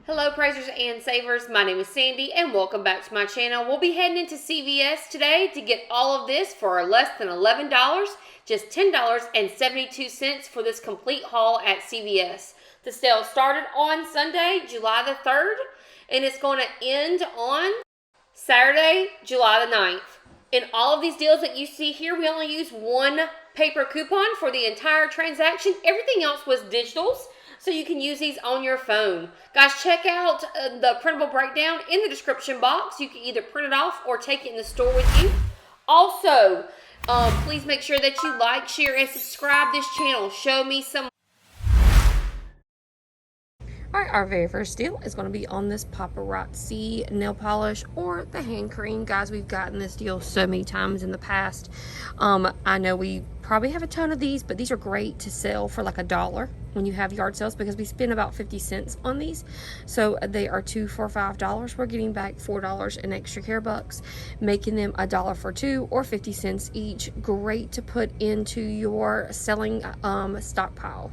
Hello praisers and savers, my name is Sandy and welcome back to my channel. We'll be heading into CVS today to get all of this for less than $11, just $10.72 for this complete haul at CVS. The sale started on Sunday, July the 3rd, and it's going to end on Saturday, July the 9th. In all of these deals that you see here, we only use one paper coupon for the entire transaction. Everything else was digitals, so you can use these on your phone. Guys, check out the printable breakdown in the description box. You can either print it off or take it in the store with you. Also, please make sure that you like, share, and subscribe this channel. Show me some. Alright, our very first deal is going to be on this paparazzi nail polish or the hand cream. Guys, we've gotten this deal so many times in the past. I know we probably have a ton of these, but these are great to sell for like $1 when you have yard sales because we spend about 50 cents on these. So they are 2 for $5. We're getting back $4 in extra care bucks, making them $1 for 2 or 50 cents each. Great to put into your selling stockpile.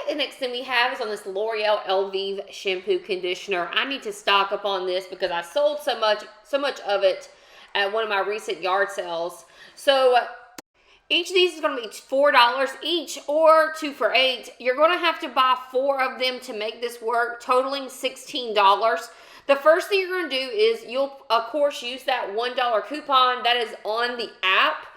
The next thing we have is on this L'Oreal Elvive shampoo conditioner. I need to stock up on this because I sold so much of it at one of my recent yard sales. So each of these is going to be $4 each or 2 for $8. You're going to have to buy 4 of them to make this work, totaling $16. The first thing you're going to do is you'll of course use that $1 coupon that is on the app.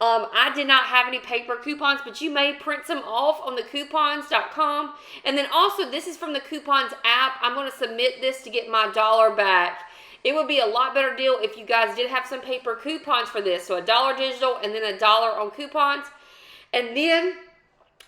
I did not have any paper coupons, but you may print some off on the coupons.com. And then also, this is from the coupons app. I'm going to submit this to get my $1 back. It would be a lot better deal if you guys did have some paper coupons for this. So $1 digital and then $1 on coupons. And then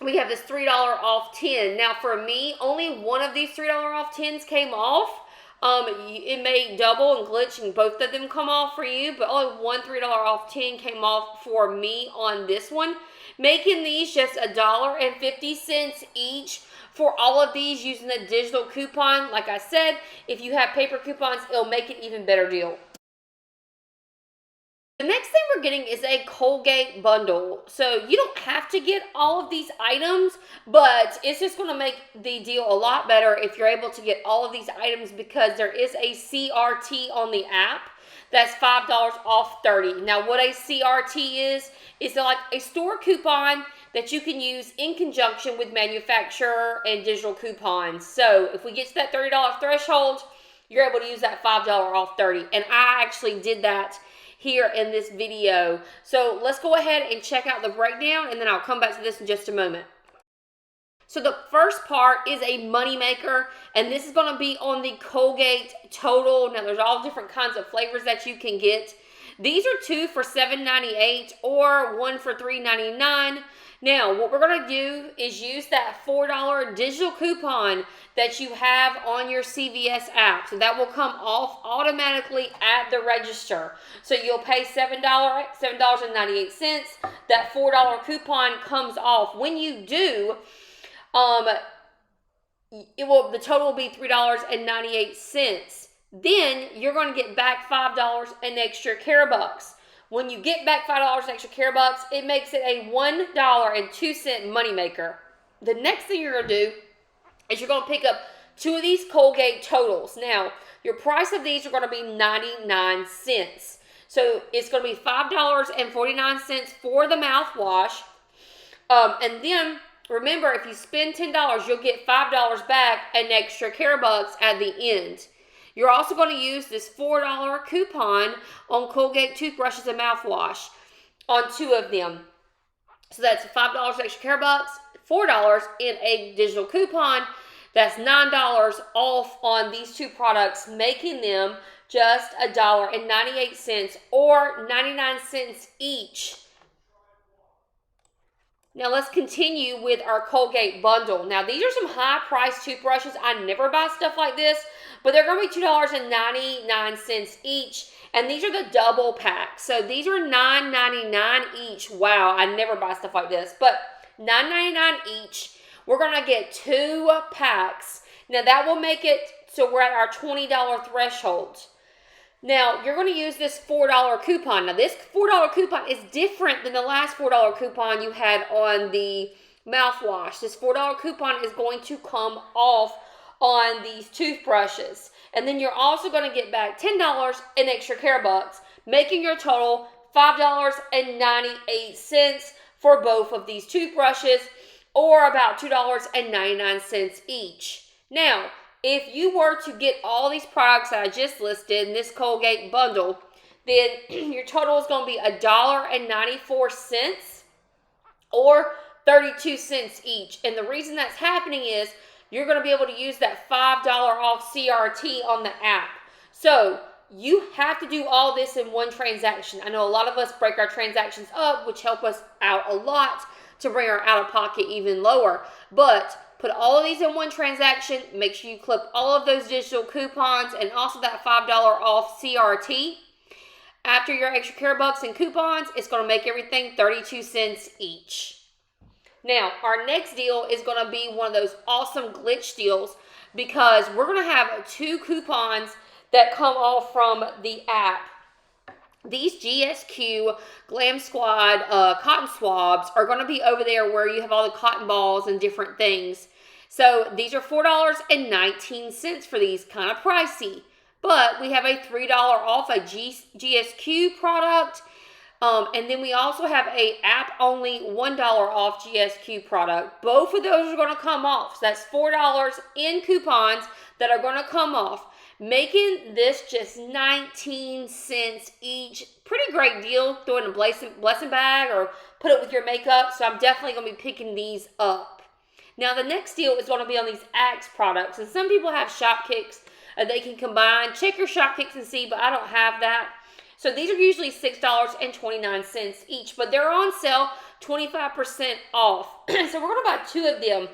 we have this $3 off 10. Now for me, only one of these $3 off 10s came off. It may double and glitch and both of them come off for you, but only one $3 off 10 came off for me on this one, making these just $1.50 each for all of these using the digital coupon. Like I said, if you have paper coupons, it'll make it even better deal. The next thing we're getting is a Colgate bundle. So you don't have to get all of these items, but it's just going to make the deal a lot better if you're able to get all of these items because there is a CRT on the app. That's $5 off 30. Now what a CRT is like a store coupon that you can use in conjunction with manufacturer and digital coupons. So if we get to that $30 threshold, you're able to use that $5 off 30. And I actually did that here in this video. So let's go ahead and check out the breakdown and then I'll come back to this in just a moment. So the first part is a money maker, and this is going to be on the Colgate Total. Now there's all different kinds of flavors that you can get. These are 2 for $7.98 or 1 for $3.99. Now, what we're going to do is use that $4 digital coupon that you have on your CVS app. So that will come off automatically at the register. So you'll pay $7.98. That $4 coupon comes off. When you do, the total will be $3.98. Then you're going to get back $5 in extra care bucks. When you get back $5 in extra care bucks, it makes it a $1.02 moneymaker. The next thing you're going to do is you're going to pick up 2 of these Colgate Totals. Now, your price of these are going to be 99 cents. So it's going to be $5.49 for the mouthwash. And then remember, if you spend $10, you'll get $5 back and extra care bucks at the end. You're also going to use this $4 coupon on Colgate toothbrushes and mouthwash on 2 of them. So that's $5 extra care bucks, $4 in a digital coupon. That's $9 off on these 2 products, making them just $1.98 or 99 cents each. Now let's continue with our Colgate bundle. Now these are some high-priced toothbrushes. I never buy stuff like this, but they're going to be $2.99 each, and these are the double packs. So these are $9.99 each. Wow, I never buy stuff like this, but $9.99 each. We're going to get 2 packs. Now that will make it so we're at our $20 threshold. Now, you're going to use this $4 coupon. Now, this $4 coupon is different than the last $4 coupon you had on the mouthwash. This $4 coupon is going to come off on these toothbrushes. And then you're also going to get back $10 in extra care bucks, making your total $5.98 for both of these toothbrushes, or about $2.99 each. Now, if you were to get all these products that I just listed in this Colgate bundle, then your total is going to be $1.94 or 32 cents each. And the reason that's happening is you're going to be able to use that $5 off CRT on the app. So you have to do all this in one transaction. I know a lot of us break our transactions up, which help us out a lot to bring our out-of-pocket even lower. But put all of these in one transaction. Make sure you clip all of those digital coupons and also that $5 off CRT. After your extra care bucks and coupons, it's going to make everything 32 cents each. Now, our next deal is going to be one of those awesome glitch deals because we're going to have 2 coupons that come off from the app. These GSQ Glam Squad cotton swabs are going to be over there where you have all the cotton balls and different things. So these are $4.19 for these, kind of pricey. But we have a $3 off a GSQ product. And then we also have a app-only $1 off GSQ product. Both of those are going to come off. So that's $4 in coupons that are going to come off, making this just 19 cents each. Pretty great deal. Throw it in a blessing bag or put it with your makeup. So I'm definitely going to be picking these up. Now the next deal is going to be on these Axe products. And some people have Shopkicks they can combine. Check your Shopkicks and see, but I don't have that. So these are usually $6.29 each, but they're on sale 25% off. So we're going to buy 2 of them.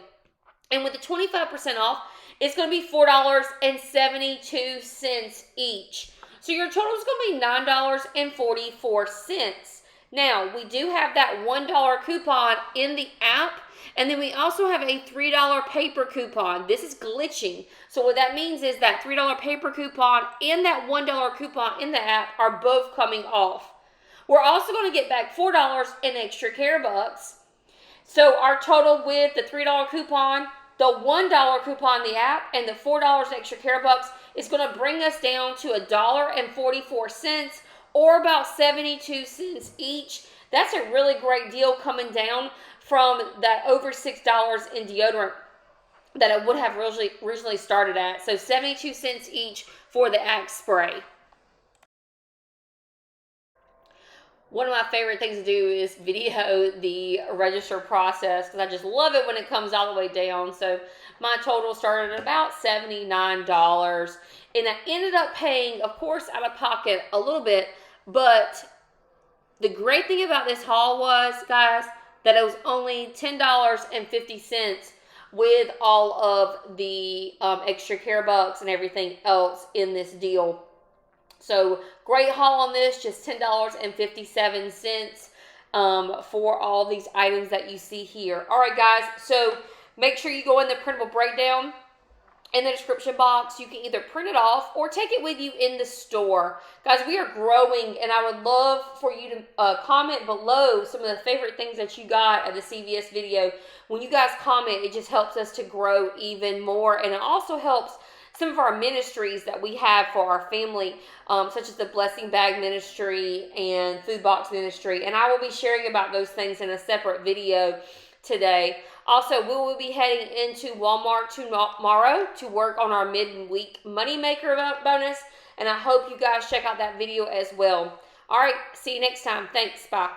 And with the 25% off, it's going to be $4.72 each. So your total is going to be $9.44. Now, we do have that $1 coupon in the app. And then we also have a $3 paper coupon. This is glitching. So what that means is that $3 paper coupon and that $1 coupon in the app are both coming off. We're also going to get back $4 in extra care bucks. So our total with the $3 coupon, the $1 coupon in the app, and the $4 extra care bucks is going to bring us down to $1.44 or about 72 cents each. That's a really great deal coming down from that over $6 in deodorant that it would have originally started at. So 72 cents each for the Axe spray. One of my favorite things to do is video the register process because I just love it when it comes all the way down. So my total started at about $79. And I ended up paying, of course, out of pocket a little bit. But the great thing about this haul was, guys, that it was only $10.50 with all of the extra care bucks and everything else in this deal. So great haul on this, just $10.57 for all these items that you see here. All right, guys, so make sure you go in the printable breakdown in the description box. You can either print it off or take it with you in the store. Guys, we are growing, and I would love for you to comment below some of the favorite things that you got at the CVS video. When you guys comment, it just helps us to grow even more, and it also helps some of our ministries that we have for our family, such as the Blessing Bag Ministry and Food Box Ministry, and I will be sharing about those things in a separate video today. Also, we will be heading into Walmart tomorrow to work on our midweek moneymaker bonus, and I hope you guys check out that video as well. All right, see you next time. Thanks. Bye.